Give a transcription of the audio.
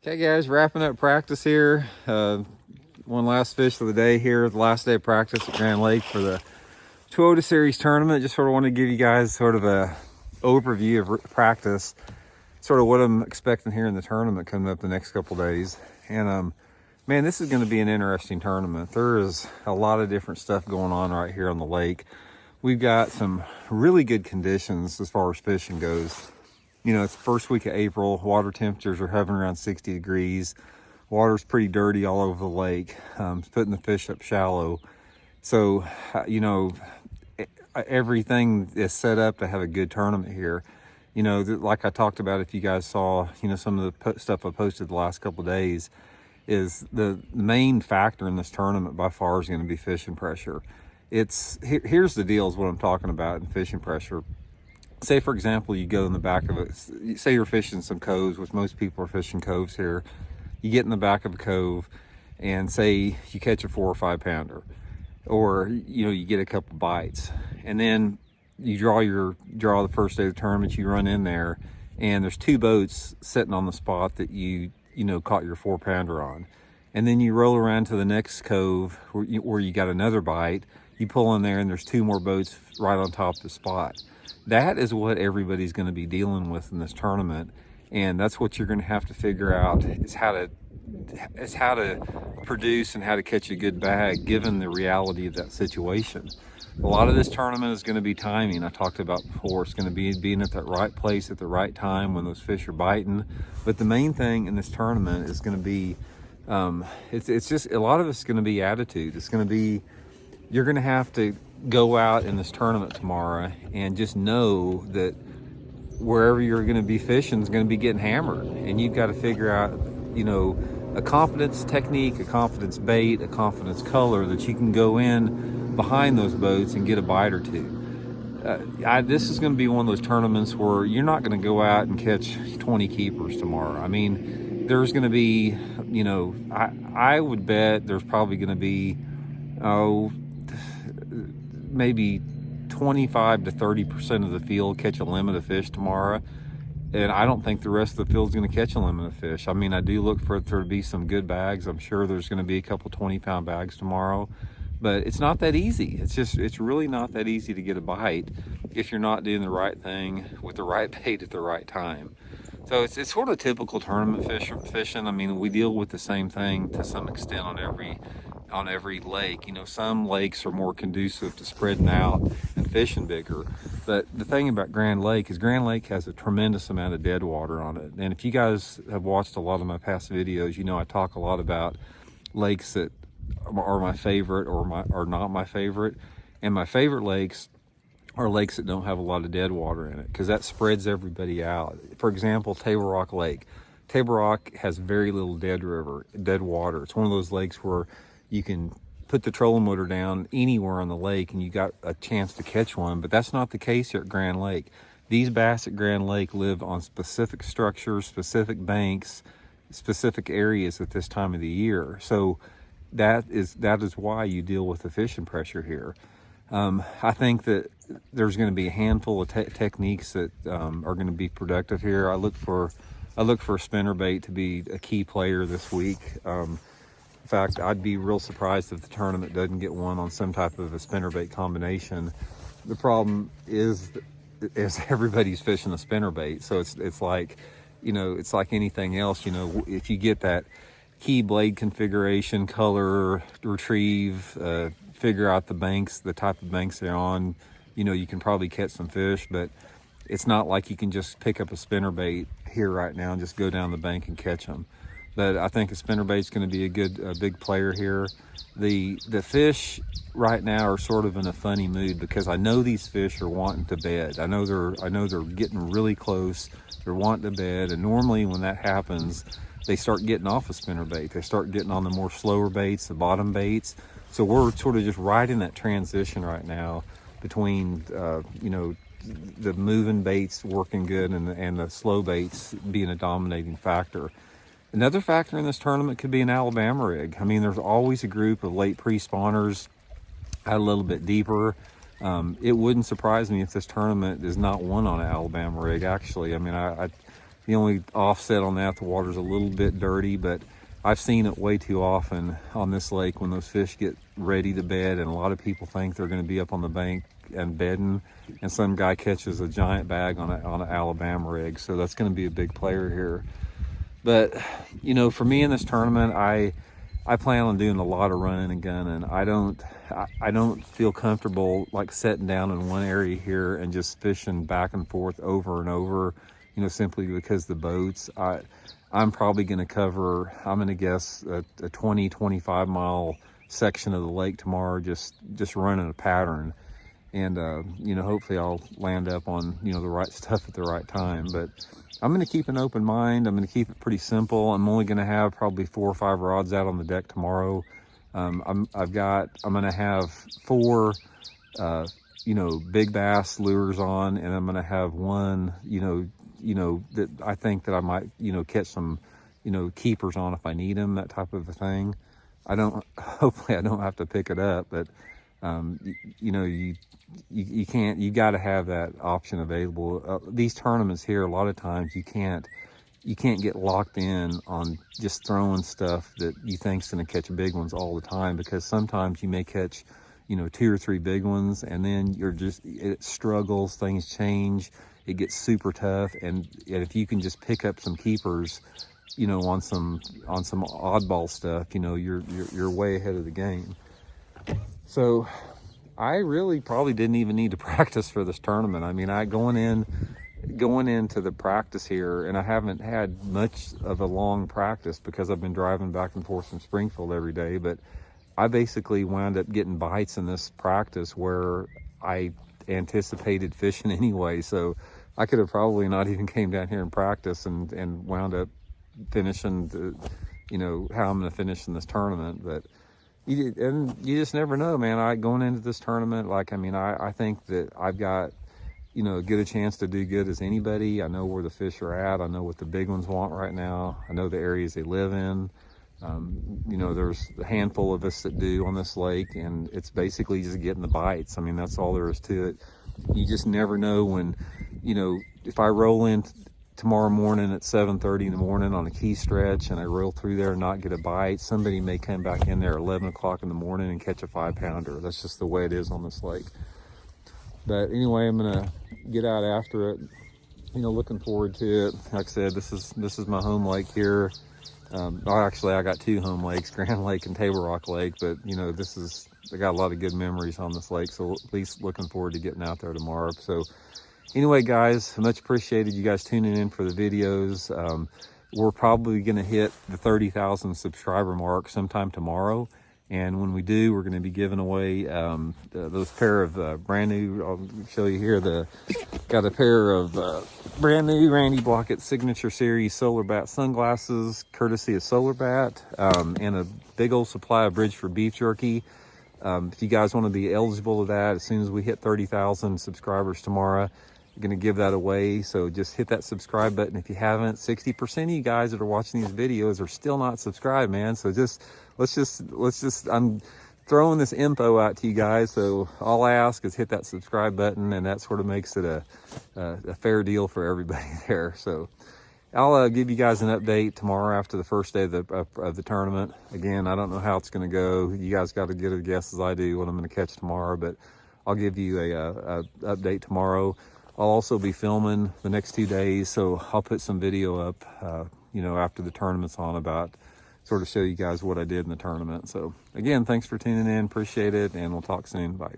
Okay guys, wrapping up practice here. One last fish of the day here, the last day of practice at Grand Lake for the Toyota Series tournament. Just sort of want to give you guys sort of a overview of practice, sort of what I'm expecting here in the tournament coming up the next couple days. And man, this is going to be an interesting tournament. There is a lot of different stuff going on right here on the lake. We've got some really good conditions as far as fishing goes. You know, it's the first week of April. Water temperatures are hovering around 60 degrees. Water's pretty dirty all over the lake. It's putting the fish up shallow. So, you know, everything is set up to have a good tournament here. You know, like I talked about, if you guys saw, you know, some of the stuff I posted the last couple of days, is the main factor in this tournament by far is going to be fishing pressure. Here's the deal is what I'm talking about in fishing pressure. Say, for example, you go in the back of it, say you're fishing some coves, which most people are fishing coves here. You get in the back of a cove and say you catch a 4 or 5 pounder, or, you know, you get a couple bites, and then you draw the first day of the tournament, you run in there and there's 2 boats sitting on the spot that you know, caught your 4 pounder on. And then you roll around to the next cove where you got another bite, you pull in there and there's 2 more boats right on top of the spot. That is what everybody's going to be dealing with in this tournament, and that's what you're going to have to figure out is how to produce and how to catch a good bag given the reality of that situation. A lot of this tournament is going to be timing. I talked about before, it's going to be being at that right place at the right time when those fish are biting. But the main thing in this tournament is going to be it's just a lot of it's going to be attitude. It's going to be, you're going to have to go out in this tournament tomorrow and just know that wherever you're going to be fishing is going to be getting hammered, and you've got to figure out, you know, a confidence technique, a confidence bait, a confidence color that you can go in behind those boats and get a bite or 2. This is going to be one of those tournaments where you're not going to go out and catch 20 keepers tomorrow. I mean, there's going to be, you know, I would bet there's probably going to be maybe 25 to 30% of the field catch a limit of fish tomorrow, and I don't think the rest of the field's going to catch a limit of fish. I mean, I do look for there to be some good bags. I'm sure there's going to be a couple 20-pound bags tomorrow, but it's not that easy. It's really not that easy to get a bite if you're not doing the right thing with the right bait at the right time. So it's sort of typical tournament fishing. I mean, we deal with the same thing to some extent on every lake. You know, some lakes are more conducive to spreading out and fishing bigger. But the thing about Grand Lake is Grand Lake has a tremendous amount of dead water on it. And if you guys have watched a lot of my past videos, you know I talk a lot about lakes that are my favorite or are not my favorite. And my favorite lakes are lakes that don't have a lot of dead water in it, because that spreads everybody out. For example, Table Rock Lake. Table Rock has very little dead water. It's one of those lakes where you can put the trolling motor down anywhere on the lake and you got a chance to catch one, but that's not the case here at Grand Lake. These bass at Grand Lake live on specific structures, specific banks, specific areas at this time of the year. So that is why you deal with the fishing pressure here. I think that there's going to be a handful of techniques that are going to be productive here. I look for a spinnerbait to be a key player this week. In fact, I'd be real surprised if the tournament doesn't get one on some type of a spinnerbait combination. The problem is everybody's fishing a spinnerbait, so it's like, you know, it's like anything else. You know, if you get that key blade configuration, color, retrieve, figure out the banks, the type of banks they're on, you know, you can probably catch some fish. But it's not like you can just pick up a spinnerbait here right now and just go down the bank and catch them. But I think a spinnerbait is going to be a big player here. The fish right now are sort of in a funny mood because I know these fish are wanting to bed. I know they're getting really close. They're wanting to bed, and normally when that happens, they start getting off a spinnerbait. They start getting on the more slower baits, the bottom baits. So we're sort of just riding that transition right now between you know, the moving baits working good and the slow baits being a dominating factor. Another factor in this tournament could be an Alabama rig. I mean, there's always a group of late pre-spawners out a little bit deeper. It wouldn't surprise me if this tournament is not won on an Alabama rig, actually. I mean, The only offset on that, the water's a little bit dirty, but I've seen it way too often on this lake when those fish get ready to bed, and a lot of people think they're going to be up on the bank and bedding, and some guy catches a giant bag on an Alabama rig. So that's going to be a big player here. But you know, for me in this tournament, I plan on doing a lot of running and gunning. I don't feel comfortable like sitting down in one area here and just fishing back and forth over and over, you know, simply because the boats. I'm probably going to cover, I'm going to guess a 20-25 mile section of the lake tomorrow, just running a pattern. And you know, hopefully I'll land up on, you know, the right stuff at the right time. But I'm going to keep an open mind. I'm going to keep it pretty simple. I'm only going to have probably 4 or 5 rods out on the deck tomorrow. I'm going to have 4 you know, big bass lures on, and I'm going to have 1, you know, that I think that I might, you know, catch some, you know, keepers on if I need them, that type of a thing. Hopefully I don't have to pick it up, but you know, you can't, you got to have that option available. These tournaments here, a lot of times you can't get locked in on just throwing stuff that you think's going to catch big ones all the time, because sometimes you may catch, you know, 2 or 3 big ones, and then it struggles, things change, it gets super tough. And if you can just pick up some keepers, you know, on some oddball stuff, you know, you're way ahead of the game. So I really probably didn't even need to practice for this tournament. I mean, going into the practice here, and I haven't had much of a long practice because I've been driving back and forth from Springfield every day, but I basically wound up getting bites in this practice where I anticipated fishing anyway. So I could have probably not even came down here and practice and wound up finishing you know, how I'm going to finish in this tournament. But you just never know, man. Going into this tournament, like, I mean, I think that I've got, you know, as good a chance to do good as anybody. I know where the fish are at. I know what the big ones want right now. I know the areas they live in. You know, there's a handful of us that do on this lake, and it's basically just getting the bites. I mean, that's all there is to it. You just never know when, you know, if I roll in tomorrow morning at 7:30 in the morning on a key stretch and I roll through there and not get a bite, somebody may come back in there at 11 o'clock in the morning and catch a 5-pounder. That's just the way it is on this lake. But anyway, I'm gonna get out after it. You know, looking forward to it. Like I said, this is my home lake here. Actually, I got 2 home lakes, Grand Lake and Table Rock Lake, but you know, I got a lot of good memories on this lake, so at least looking forward to getting out there tomorrow. So anyway, guys, much appreciated you guys tuning in for the videos. We're probably going to hit the 30,000 subscriber mark sometime tomorrow. And when we do, we're going to be giving away those pair of brand new, I'll show you here, got a pair of brand new Randy Blockett Signature Series Solar Bat sunglasses, courtesy of Solar Bat, and a big old supply of Bridge for Beef Jerky. If you guys want to be eligible to that, as soon as we hit 30,000 subscribers tomorrow, I'm going to give that away. So just hit that subscribe button if you haven't. 60% of you guys that are watching these videos are still not subscribed, man. So let's just I'm throwing this info out to you guys. So all I ask is hit that subscribe button, and that sort of makes it a fair deal for everybody there. So I'll give you guys an update tomorrow after the first day of the tournament. Again, I don't know how it's going to go. You guys got to get a guess as I do what I'm going to catch tomorrow, but I'll give you a update tomorrow. I'll also be filming the next 2 days, so I'll put some video up, you know, after the tournament's on, about sort of show you guys what I did in the tournament. So again, thanks for tuning in. Appreciate it, and we'll talk soon. Bye.